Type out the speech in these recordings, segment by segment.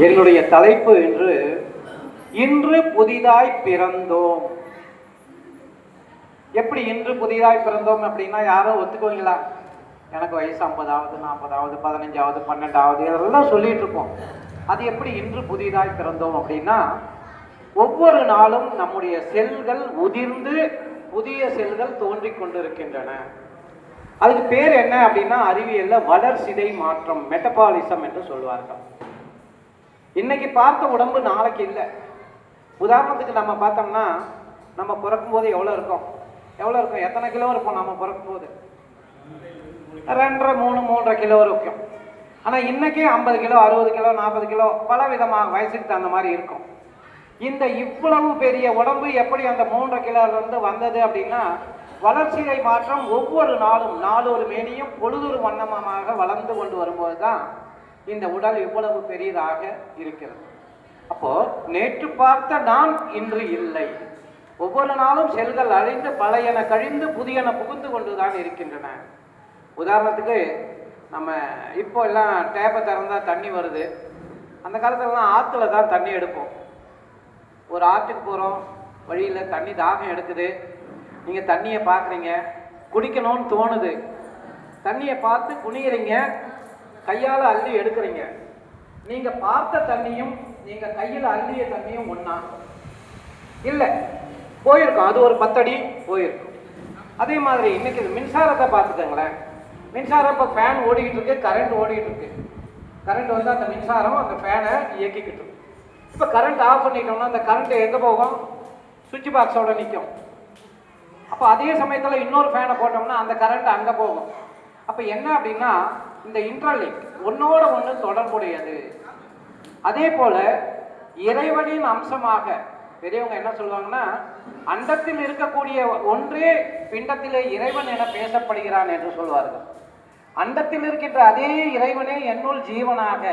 என்னுடைய தலைப்பு இன்று புதிதாய் பிறந்தோம். எப்படி இன்று புதிதாய் பிறந்தோம் அப்படின்னா யாரும் ஒத்துக்குவீங்களா? எனக்கு வயசு 50ஆவது 40ஆவது 15ஆவது 12ஆவது இதெல்லாம் சொல்லிட்டு இருக்கோம். அது எப்படி இன்று புதிதாய் பிறந்தோம் அப்படின்னா, ஒவ்வொரு நாளும் நம்முடைய செல்கள் உதிர்ந்து புதிய செல்கள் தோன்றிக் கொண்டிருக்கின்றன. அதுக்கு பேர் என்ன அப்படின்னா, அறிவியல்ல வளர்சிதை மாற்றம், மெட்டபாலிசம் என்று சொல்வார்கள். இன்னைக்கு பார்த்த உடம்பு நாளைக்கு இல்லை. உதாரணத்துக்கு நம்ம பார்த்தோம்னா, நம்ம பிறக்கும் போது எவ்வளோ இருக்கும், எத்தனை கிலோ இருக்கும்? நம்ம பிறக்கும் போது 2.5 3 கிலோ இருக்கும். ஆனால் இன்னைக்கு 50 கிலோ 60 கிலோ 40 கிலோ பல விதமாக வயசுக்கு தகுந்த மாதிரி இருக்கும். இந்த இவ்வளவு பெரிய உடம்பு எப்படி அந்த 3 கிலோலேருந்து வந்தது அப்படின்னா, வளர்ச்சியை மாற்றம். ஒவ்வொரு நாளும் நாளொரு மேனியும் பொழுதொரு வண்ணமாக வளர்ந்து கொண்டு வரும்போது தான் இந்த உடல் இவ்வளவு பெரியதாக இருக்கிறது. அப்போ நேற்று பார்த்த நான் இன்று இல்லை. ஒவ்வொரு நாளும் செல்கள் அழிந்து பழையன கழிந்து புதியன புகுந்து கொண்டுதான் இருக்கின்றன. உதாரணத்துக்கு நம்ம இப்போ எல்லாம் டேப்பை திறந்தா தண்ணி வருது. அந்த காலத்துலலாம் ஆற்றுல தான் தண்ணி எடுப்போம். ஒரு ஆற்றுக்கு போகிறோம், வழியில் தண்ணி தாகம் எடுக்குது. நீங்கள் தண்ணியை பார்க்குறீங்க, குடிக்கணும்னு தோணுது. தண்ணியை பார்த்து குனிகிறீங்க, கையால் அள்ளி எடுக்கிறீங்க. நீங்கள் பார்த்த தண்ணியும் நீங்கள் கையில் அள்ளிய தண்ணியும் ஒன்றா இல்லை, போயிருக்கும். அது ஒரு 10 அடி போயிருக்கும். அதே மாதிரி இன்னைக்கு மின்சாரத்தை பார்த்துக்கங்களேன். மின்சாரம் இப்போ ஃபேன் ஓடிக்கிட்டு இருக்கு, கரண்ட் ஓடிக்கிட்டு இருக்கு. கரண்ட் வந்து அந்த மின்சாரம் அந்த ஃபேனை இயக்கிக்கிட்டு இருக்கு. இப்போ கரண்ட் ஆஃப் பண்ணிட்டோம்னா அந்த கரண்ட் எங்கே போகும்? சுவிட்ச் பாக்ஸோட நிற்கும். அப்போ அதே சமயத்தில் இன்னொரு ஃபேனை போட்டோம்னா அந்த கரண்ட் அங்கே போகும். அப்போ என்ன அப்படின்னா, இந்த இன்டர்லிங்க் ஒன்னோட ஒன்று தொடர்புடையது. அதே போல இறைவனின் அம்சமாக பெரியவங்க என்ன சொல்லுவாங்கன்னா, அண்டத்தில் இருக்கக்கூடிய ஒன்றே பிண்டத்திலே இறைவன் என பேசப்படுகிறான் என்று சொல்வார்கள். அண்டத்தில் இருக்கின்ற அதே இறைவனே என்னுள் ஜீவனாக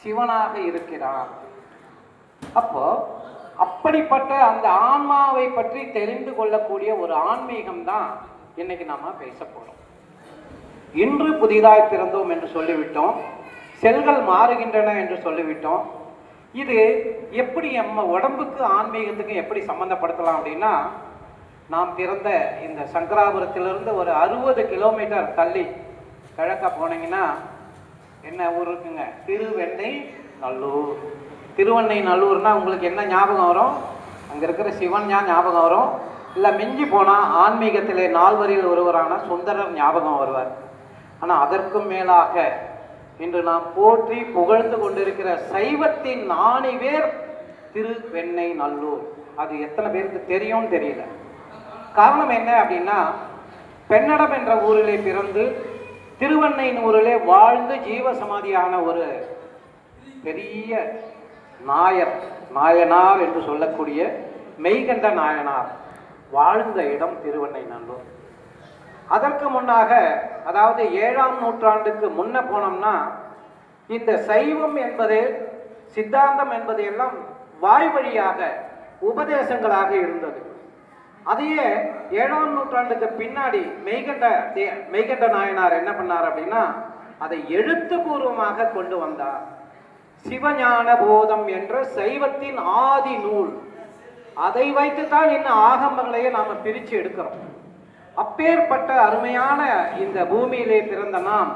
சிவனாக இருக்கிறான். அப்போ அப்படிப்பட்ட அந்த ஆன்மாவை பற்றி தெரிந்து கொள்ளக்கூடிய ஒரு ஆன்மீகம் தான் இன்னைக்கு நாம பேச போறோம். இன்று புதிதாய் பிறந்தோம் என்று சொல்லிவிட்டோம், செல்கள் மாறுகின்றன என்று சொல்லிவிட்டோம். இது எப்படி நம்ம உடம்புக்கு ஆன்மீகத்துக்கு எப்படி சம்பந்தப்படுத்தலாம் அப்படின்னா, நாம் பிறந்த இந்த சங்கராபுரத்திலிருந்து ஒரு 60 கிலோமீட்டர் தள்ளி கிழக்க போனீங்கன்னா என்ன ஊர் இருக்குங்க? திருவெண்ணெய்நல்லூர். திருவெண்ணெய்நல்லூர்னா உங்களுக்கு என்ன ஞாபகம் வரும்? அங்கே இருக்கிற சிவன் ஞாபகம் வரும். இல்லை மிஞ்சி போனால் ஆன்மீகத்திலே 4 வரியில் ஒருவரான சுந்தரர் ஞாபகம் வருவார். ஆனால் அதற்கும் மேலாக இன்று நாம் போற்றி புகழ்ந்து கொண்டிருக்கிற சைவத்தின் 4 பேர் திருவெண்ணெய்நல்லூர். அது எத்தனை பேருக்கு தெரியும் தெரியல. காரணம் என்ன அப்படின்னா, பெண்ணடம் என்ற ஊரிலே பிறந்து திருவெண்ணெய்நல்லூரிலே வாழ்ந்து ஜீவசமாதியான ஒரு பெரிய நாயனார் என்று சொல்லக்கூடிய மெய்கண்ட நாயனார் வாழ்ந்த இடம் திருவெண்ணெய்நல்லூர். அதற்கு முன்னாக, அதாவது 7ஆம் நூற்றாண்டுக்கு முன்ன போனோம்னா, இந்த சைவம் என்பது சித்தாந்தம் என்பது எல்லாம் வாய் வழியாக உபதேசங்களாக இருந்தது. அதையே 7ஆம் நூற்றாண்டுக்கு பின்னாடி மெய்கண்ட நாயனார் என்ன பண்ணார் அப்படின்னா, அதை எழுத்துப்பூர்வமாக கொண்டு வந்தார். சிவஞான போதம் என்ற சைவத்தின் ஆதி நூல். அதை வைத்துத்தான் இன்னும் ஆகமங்களையே நாம பிரித்து எடுக்கிறோம். அப்பேற்பட்ட அருமையான இந்த பூமியிலே பிறந்த நாம்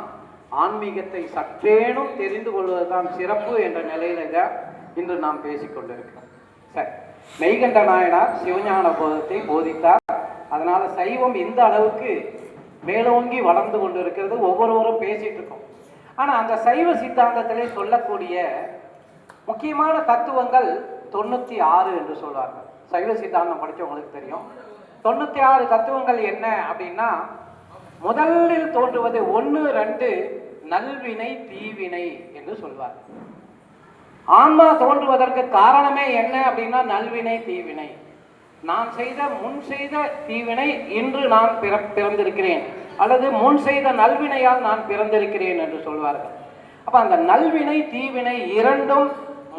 ஆன்மீகத்தை சற்றேனும் தெரிந்து கொள்வதுதான் சிறப்பு என்ற நிலையில இன்று நாம் பேசிக்கொண்டிருக்கிறோம். சரி, மெய்கண்ட நாயனார் சிவஞான போதத்தை போதித்தார். அதனால சைவம் இந்த அளவுக்கு மேலோங்கி வளர்ந்து கொண்டு இருக்கிறது. ஒவ்வொருவரும் பேசிட்டு இருக்கோம். ஆனா அந்த சைவ சித்தாந்தத்திலே சொல்லக்கூடிய முக்கியமான தத்துவங்கள் 96 என்று சொல்வார்கள். சைவ சித்தாந்தம் படிச்சவங்களுக்கு தெரியும். 96 தத்துவங்கள் என்ன அப்படின்னா, முதலில் தோன்றுவது 1 2 நல்வினை தீவினை என்று சொல்வார். ஆன்மா தோன்றுவதற்கு காரணமே என்ன அப்படின்னா, நல்வினை தீவினை. நான் முன் செய்த தீவினை இன்று நான் பிறந்திருக்கிறேன், அல்லது முன் செய்த நல்வினையால் நான் பிறந்திருக்கிறேன் என்று சொல்வார்கள். அப்ப அந்த நல்வினை தீவினை இரண்டும்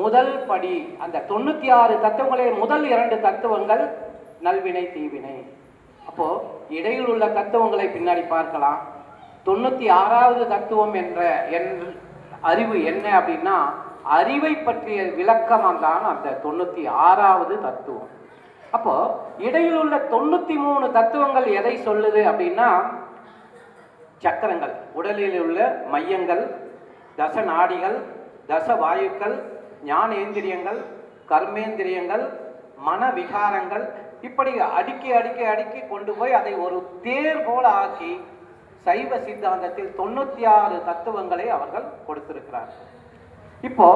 முதல் படி. அந்த 96 தத்துவங்களே முதல் 2 தத்துவங்கள் நல்வினை தீவினை. அப்போ இடையில் உள்ள தத்துவங்களை பின்னாடி பார்க்கலாம். 96வது தத்துவம் என்ற அறிவு என்ன அப்படின்னா, அறிவை பற்றிய விளக்கம் தான் அந்த 96வது தத்துவம். அப்போ இடையில் உள்ள 93 தத்துவங்கள் எதை சொல்லுது அப்படின்னா, சக்கரங்கள், உடலில் உள்ள மையங்கள், தச நாடிகள், தச வாயுக்கள், ஞானேந்திரியங்கள், கர்மேந்திரியங்கள், மன விகாரங்கள், இப்படி அடுக்கி அடுக்கி அடுக்கி கொண்டு போய் அதை ஒரு தேர் போல ஆக்கி சைவ சித்தாந்தத்தில் 96 தத்துவங்களை அவர்கள் கொடுத்திருக்கிறார். இப்போ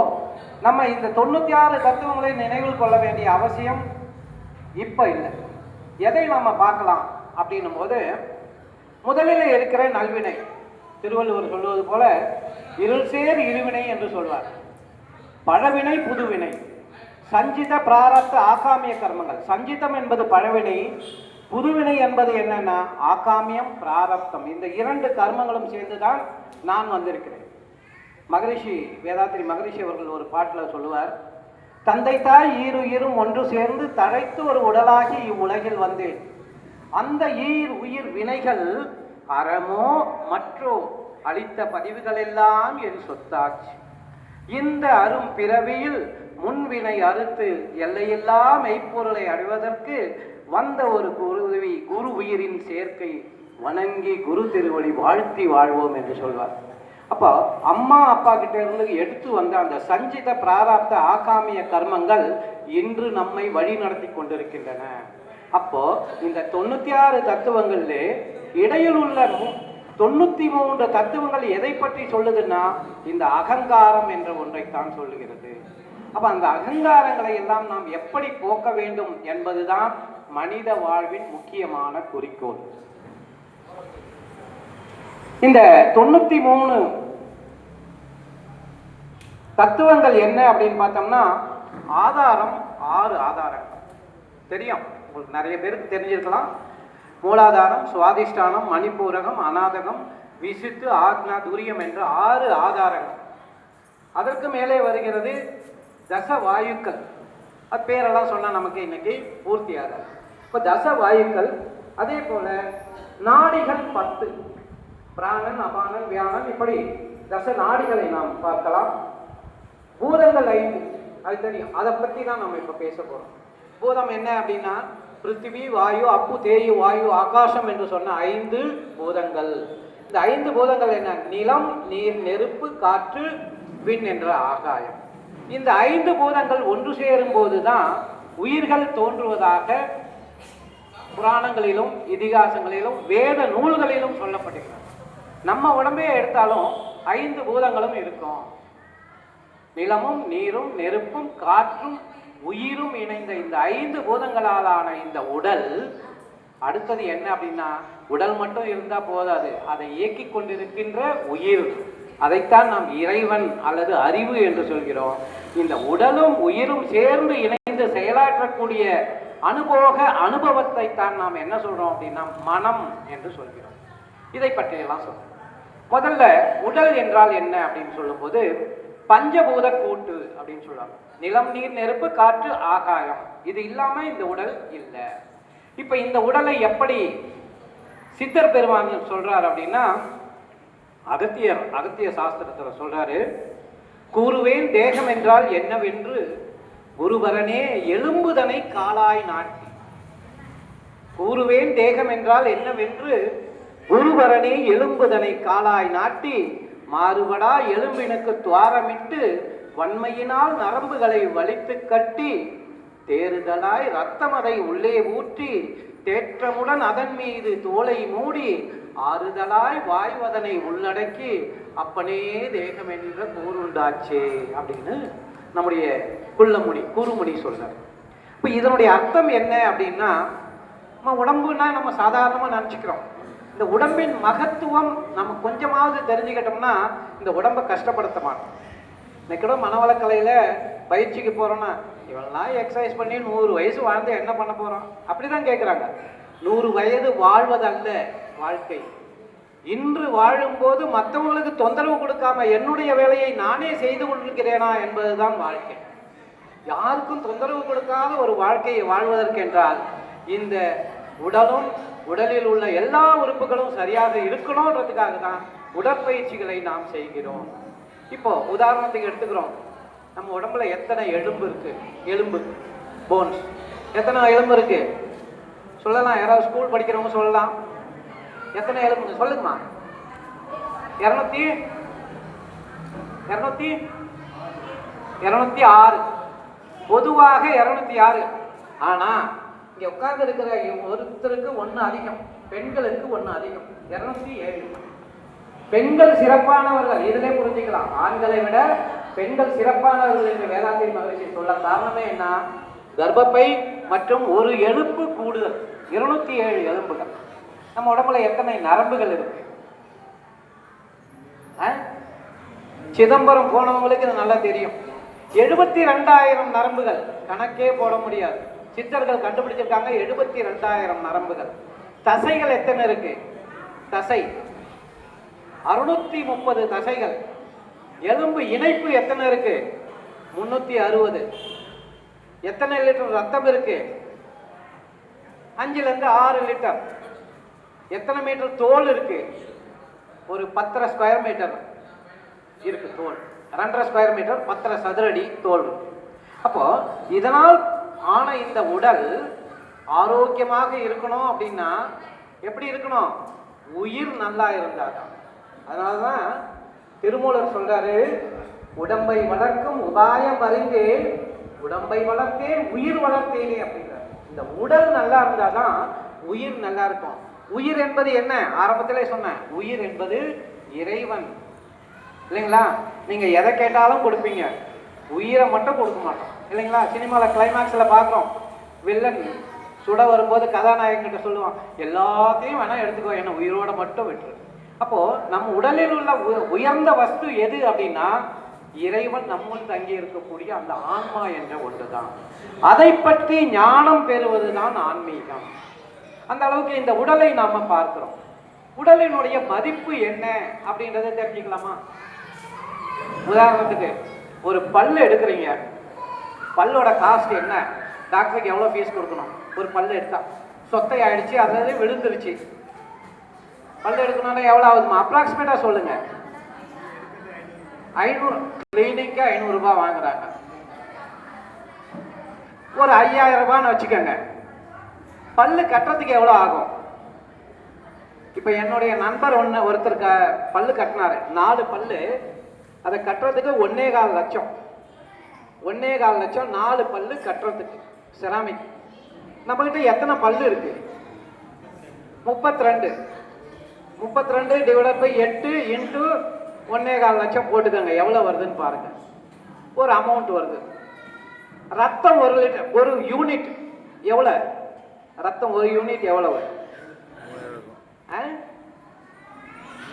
நம்ம இந்த 96 தத்துவங்களை நினைவில் கொள்ள வேண்டிய அவசியம் இப்ப இல்லை. எதை நம்ம பார்க்கலாம் அப்படின்னும் போது, முதலில் இருக்கிற நல்வினை, திருவள்ளுவர் சொல்வது போல இருள் சேர் இருவினை என்று சொல்வார். பழவினை புதுவினை, சஞ்சித பிராரப்த ஆகாமிய கர்மங்கள். சஞ்சிதம் என்பது பழவினை, புதுவினை என்பது என்னன்னா ஆகாமியம் பிராரப்தம். இந்த 2 கர்மங்களும் சேர்ந்துதான் நான் வந்திருக்கிறேன். மகரிஷி, வேதாத்திரி மகரிஷி அவர்கள் ஒரு பாட்டில் சொல்லுவார், தந்தை தாய் ஈருயிரும் ஒன்று சேர்ந்து தழைத்து ஒரு உடலாகி இவ்வுலகில் வந்தேன். அந்த ஈர் உயிர் வினைகள் அறமோ மற்றோ அளித்த பதிவுகள் எல்லாம் என் சொத்தாச்சு. இந்த அரும் பிறவியில் முன்வினை அறுத்து எல்லையில்லா மெய்ப்பொருளை அடைவதற்கு வந்த ஒரு குரு உயிரின் சேர்க்கை வணங்கி குரு திருவடி வாழ்த்தி வாழ்வோம் என்று சொல்வார். அப்போ அம்மா அப்பா கிட்ட இருந்து எடுத்து வந்த அந்த சஞ்சித பிராரப்த ஆகாமிய கர்மங்கள் இன்று நம்மை வழி நடத்தி கொண்டிருக்கின்றன. அப்போ இந்த 96 தத்துவங்கள்ல இடையில் உள்ள 93 தத்துவங்கள் எதை பற்றி சொல்லுதுன்னா, இந்த அகங்காரம் என்ற ஒன்றைத்தான் சொல்லுகிறது. அப்ப அந்த அகங்காரங்களை எல்லாம் நாம் எப்படி போக்க வேண்டும் என்பதுதான் மனித வாழ்வின் முக்கியமான குறிக்கோள். இந்த 93 தத்துவங்கள் என்ன அப்படின்னு பார்த்தோம்னா, ஆதாரம் 6 ஆதாரங்கள் தெரியும் உங்களுக்கு, நிறைய பேருக்கு தெரிஞ்சிருக்கலாம். மூலாதாரம், சுவாதிஷ்டானம், மணிப்பூரகம், அநாதகம், விசுத்து, ஆக்னா, துரியம் என்ற 6 ஆதாரங்கள். அதற்கு மேலே வருகிறது தச வாயுக்கள். அது பேரெல்லாம் சொன்னா நமக்கு இன்னைக்கு பூர்த்தி ஆகாது. இப்போ தச வாயுக்கள், அதே போல நாடிகள் 10, பிராணன், அபானன், வியானன், இப்படி தச நாடிகளை நாம் பார்க்கலாம். பூதங்கள் 5, அது தெரியும், அதை பற்றி தான் நம்ம இப்போ பேச போறோம். பூதம் என்ன அப்படின்னா, பிருத்திவி, வாயு, அப்பு, தேயு, வாயு, ஆகாசம் என்று சொன்ன 5 பூதங்கள். இந்த 5 பூதங்கள் என்ன? நிலம், நீர், நெருப்பு, காற்று, விண் என்ற ஆகாயம். இந்த 5 பூதங்கள் ஒன்று சேரும் போதுதான் உயிர்கள் தோன்றுவதாக புராணங்களிலும் இதிகாசங்களிலும் வேத நூல்களிலும் சொல்லப்பட்டிருக்கிறது. நம்ம உடம்பே எடுத்தாலும் 5 பூதங்களும் இருக்கும். நிலமும் நீரும் நெருப்பும் காற்றும் உயிரும் இணைந்த இந்த 5 பூதங்களாலான இந்த உடல், அடுத்தது என்ன அப்படின்னா, உடல் மட்டும் இருந்தா போதாது, அதை இயக்கி கொண்டிருக்கின்ற உயிர், அதைத்தான் நாம் இறைவன் அல்லது அறிவு என்று சொல்கிறோம். இந்த உடலும் உயிரும் சேர்ந்து இணைந்து செயலாற்றக்கூடிய அனுபவத்தை தான் நாம் என்ன சொல்றோம் அப்படின்னா மனம் என்று சொல்கிறோம். இதை பற்றியெல்லாம் சொல்றோம். முதல்ல உடல் என்றால் என்ன அப்படின்னு சொல்லும் போது, பஞ்சபூத கூட்டு அப்படின்னு சொல்லுவாங்க. நிலம், நீர், நெருப்பு, காற்று, ஆகாயம், இது இல்லாம இந்த உடல் இல்லை. இப்ப இந்த உடலை எப்படி சித்தர் பெருமான் சொல்றார் அப்படின்னா, அகத்திய சாஸ்திரத்துல சொல்றாரு, கூறுவேன் தேகம் என்றால் என்னவென்று குருவரனே எலும்புதனை காலாய் நாட்டி. கூறுவேன் தேகம் என்றால் என்னவென்று குருவரனே எலும்புதனை காலாய் நாட்டி, மாறுபடா எலும்பினுக்கு துவாரமிட்டு வன்மையினால் நரம்புகளை வலித்து கட்டி, தேறுதலாய் இரத்தமதை உள்ளே ஊற்றி தேற்றமுடன் அதன் மீது தோலை மூடி, ஆறுதலாய் வாய்வதனை உள்ளடக்கி அப்பனே தேகம் என்ற கூறுண்டாச்சே அப்படின்னு நம்முடைய குறுமுடி சொல்றார். இப்போ இதனுடைய அர்த்தம் என்ன அப்படின்னா, நம்ம உடம்புனா நம்ம சாதாரணமாக நினச்சிக்கிறோம். இந்த உடம்பின் மகத்துவம் நம்ம கொஞ்சமாவது தெரிஞ்சுக்கிட்டோம்னா இந்த உடம்பை கஷ்டப்படுத்த மாட்டோம். இன்னைக்கு கூட மனவளக்கலையில் பயிற்சிக்கு போகிறோன்னா, இவெல்லாம் எக்ஸசைஸ் பண்ணி 100 வயசு வாழ்ந்து என்ன பண்ண போகிறோம் அப்படிதான் கேட்குறாங்க. 100 வயது வாழ்வதல்ல வாழ்க்கை. இன்று வாழும்போது மற்றவங்களுக்கு தொந்தரவு கொடுக்காம என்னுடைய வேலையை நானே செய்து கொண்டிருக்கிறேனா என்பதுதான் வாழ்க்கை. யாருக்கும் தொந்தரவு கொடுக்காத ஒரு வாழ்க்கையை வாழ்வதற்கென்றால் இந்த உடலும் உடலில் உள்ள எல்லா உறுப்புகளும் சரியாக இருக்கணும்ன்றதுக்காக தான் உடற்பயிற்சிகளை நாம் செய்கிறோம். இப்போ உதாரணத்துக்கு எடுத்துக்கிறோம், நம்ம உடம்புல எத்தனை எலும்பு இருக்கு? எலும்பு, போன், எத்தனை எலும்பு இருக்கு சொல்லலாம். யாராவது ஸ்கூல் படிக்கிறவங்க சொல்லலாம். எத்தனை எலும்பு சொல்லுங்கம்மா? 206. பொதுவாக 206. ஆனா இங்க உட்கார்ந்து இருக்கிற ஒருத்தருக்கு ஒண்ணு அதிகம், பெண்களுக்கு ஒண்ணு அதிகம், 207. பெண்கள் சிறப்பானவர்கள், இதிலே புரிஞ்சுக்கலாம். ஆண்களை விட பெண்கள் சிறப்பானவர்கள் என்று வேதாத்திரி மகரிஷி சொல்ல காரணமே என்ன? கர்ப்பப்பை மற்றும் ஒரு எலும்பு கூடுதல். 207 எலும்புகள். நம்ம உடம்புல எத்தனை நரம்புகள் இருக்கு? சிதம்பரம் போனவங்களுக்கு இது நல்லா தெரியும். 72,000 நரம்புகள், கணக்கே போட முடியாது. சித்தர்கள் கண்டுபிடிச்சிருக்காங்க 72,000 நரம்புகள். தசைகள் எத்தனை இருக்கு? தசை 630 தசைகள். எலும்பு இணைப்பு எத்தனை இருக்கு? 360. எத்தனை லிட்டர் ரத்தம் இருக்கு? 5 ல இருந்து 6 லிட்டர். எத்தனை மீட்டர் தோல் இருக்கு? ஒரு 10 ஸ்கொயர் மீட்டர் இருக்கு தோல். 2.5 ஸ்கொயர் மீட்டர், 10 சதுரடி தோல். அப்போ இதனால் ஆன இந்த உடல் ஆரோக்கியமாக இருக்கணும் அப்படின்னா எப்படி இருக்கணும்? உயிர் நல்லா இருந்தாதான். அதனாலதான் திருமூலர் சொல்றாரு, உடம்பை வளர்க்கும் உபாயம் அறிந்தே உடம்பை வளர்த்தேன் உயிர் வளர்த்தேனே அப்படின்றார். இந்த உடல் நல்லா இருந்தாதான் உயிர் நல்லா இருக்கும். உயிர் என்பது என்ன? ஆரம்பத்திலே சொன்னேன், உயிர் என்பது இறைவன் இல்லைங்களா? நீங்க எதை கேட்டாலும் கொடுப்பீங்க, உயிரை மட்டும் கொடுக்க மாட்டோம் இல்லைங்களா? சினிமாவில் கிளைமேக்ஸில் பார்க்குறோம், வில்லன் சுட வரும்போது கதாநாயகன்கிட்ட சொல்லுவான், எல்லாத்தையும் வேணா எடுத்துக்கோ, என்ன உயிரோட மட்டும் விட்டுரு. அப்போ நம்ம உடலில் உள்ள உயர்ந்த வஸ்து எது அப்படின்னா இறைவன் நம்முள் தங்கி இருக்கக்கூடிய அந்த ஆன்மா என்ற ஒன்றுதான். அதை பற்றி ஞானம் பெறுவதுதான் ஆன்மீகம். அந்த அளவுக்கு இந்த உடலை நாம பார்க்கிறோம். உடலினுடைய மதிப்பு என்ன அப்படின்றத தெரிஞ்சுக்கலாமா? உதாரணத்துக்கு ஒரு பல்லு எடுக்கிறீங்க, பல்லோட காஸ்ட் என்ன? டாக்டருக்கு எவ்வளோ ஃபீஸ் கொடுக்கணும்? ஒரு பல்லு எடுத்தா சொத்தை ஆயிடுச்சு, அதாவது விழுந்துருச்சு, பல்லு எடுக்கணும்னா எவ்வளோ ஆகுதுமா? அப்ராக்சிமேட்டா சொல்லுங்க. 500, கிளினிக்கு 500 ரூபாய் வாங்குறாங்க. ஒரு 5000 ரூபான்னு வச்சுக்கோங்க. பல்லு கட்டுறதுக்கு எவ்வளோ ஆகும்? இப்போ என்னுடைய நண்பர் ஒருத்தர் பல்லு கட்டினாரு, 4 பல்லு. அதை கட்டுறதுக்கு 1.25 லட்சம். 1.25 லட்சம் 4 பல்லு கட்டுறதுக்கு. செராமிக். நம்மகிட்ட எத்தனை பல்லு இருக்கு? 32. 32 டிவைடட் பை 8 இன்ட்டு 1.25 லட்சம் போட்டுக்கோங்க, எவ்வளோ வருதுன்னு பாருங்க. ஒரு அமௌண்ட் வருது. ரத்தம் 1 லிட்டர், 1 யூனிட் எவ்வளோ? ரத்தம் 1 யூனிட் எவ்வளவு?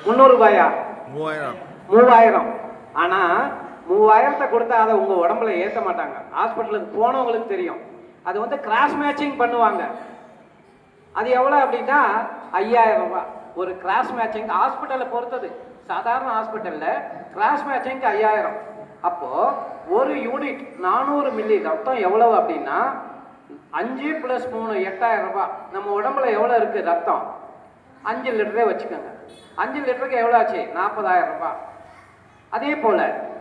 300 ரூபாயா? 3000. ஆனா 3000 கொடுத்தா அதை உங்க உடம்புல ஏற்ற மாட்டாங்க. ஹாஸ்பிட்டலுக்கு போனவங்களுக்கு தெரியும். அது வந்து கிராஸ் மேட்சிங் பண்ணுவாங்க. அது எவ்வளவு அப்படின்னா 5000 ரூபாய். ஒரு கிராஸ் மேட்சிங் ஹாஸ்பிட்டலை பொறுத்தது. சாதாரண ஹாஸ்பிட்டல்ல கிராஸ் மேட்சிங் 5000. அப்போ 1 யூனிட் 400 மில்லி ரத்தம் எவ்வளவு அப்படின்னா 5 + 3 8000 ரூபாய். நம்ம உடம்புல எவ்வளவு இருக்கு ரத்தம்? 5 லிட்டரே வச்சுக்கோங்க. 5 லிட்டருக்கு எவ்வளோ ஆச்சு? 40,000 ரூபாய். அதே போல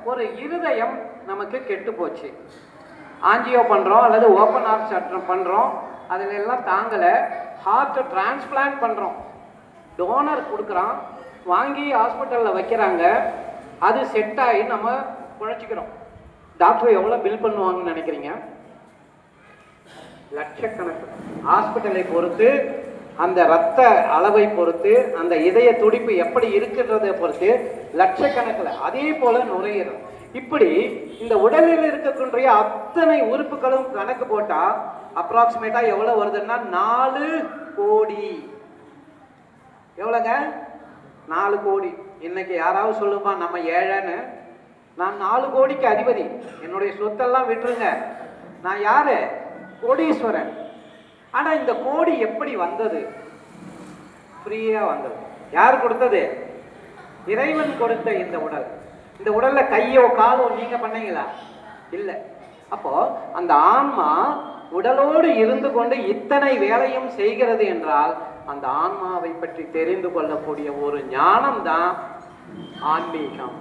ஒரு இருதயம் நமக்கு கெட்டு போச்சு, ஆஞ்சியோ பண்றோம் அல்லது ஓப்பன் ஹார்ட் சர்ஜரி பண்றோம், அதுல எல்லாம் தாங்கலை, ஹார்ட் டிரான்ஸ்பிளான்ட் பண்றோம், டோனர் கொடுக்குறான், வாங்கி ஹாஸ்பிட்டல்ல வைக்கிறாங்க, அது செட் ஆகி நம்ம குழைச்சிக்கிறோம். டாக்டர் எவ்வளோ பில் பண்ணுவாங்கன்னு நினைக்கிறீங்க? லட்சக்கணக்கு. ஹாஸ்பிட்டலை பொறுத்து, அந்த ரத்த அளவை பொறுத்து, அந்த இதய துடிப்பு எப்படி இருக்குன்றதை பொறுத்து லட்சக்கணக்கில். அதே போல நுரையீரல். இப்படி இந்த உடலில் இருக்கக்கூடிய அத்தனை உறுப்புகளும் கணக்கு போட்டா அப்ராக்சிமேட்டா எவ்வளவு வருதுன்னா 4 கோடி. எவ்வளவுங்க? 4 கோடி. இன்னைக்கு யாராவது சொல்லுமா நம்ம ஏழைன்னு? நான் 4 கோடிக்கு அதிபதி. என்னுடைய சொத்தெல்லாம் விட்டுருங்க, நான் யாரு? கோடீஸ்வரன். ஆனா இந்த கோடி எப்படி வந்தது? ஃப்ரீயா வந்தது. யார் கொடுத்தது? இறைவன் கொடுத்த இந்த உடல். இந்த உடல்ல கையோ காலோ நீங்க பண்ணீங்களா? இல்ல. அப்போ அந்த ஆன்மா உடலோடு இருந்து கொண்டு இத்தனை வேலையும் செய்கிறது என்றால் அந்த ஆன்மாவை பற்றி தெரிந்து கொள்ளக்கூடிய ஒரு ஞானம் தான் ஆன்மீகம்.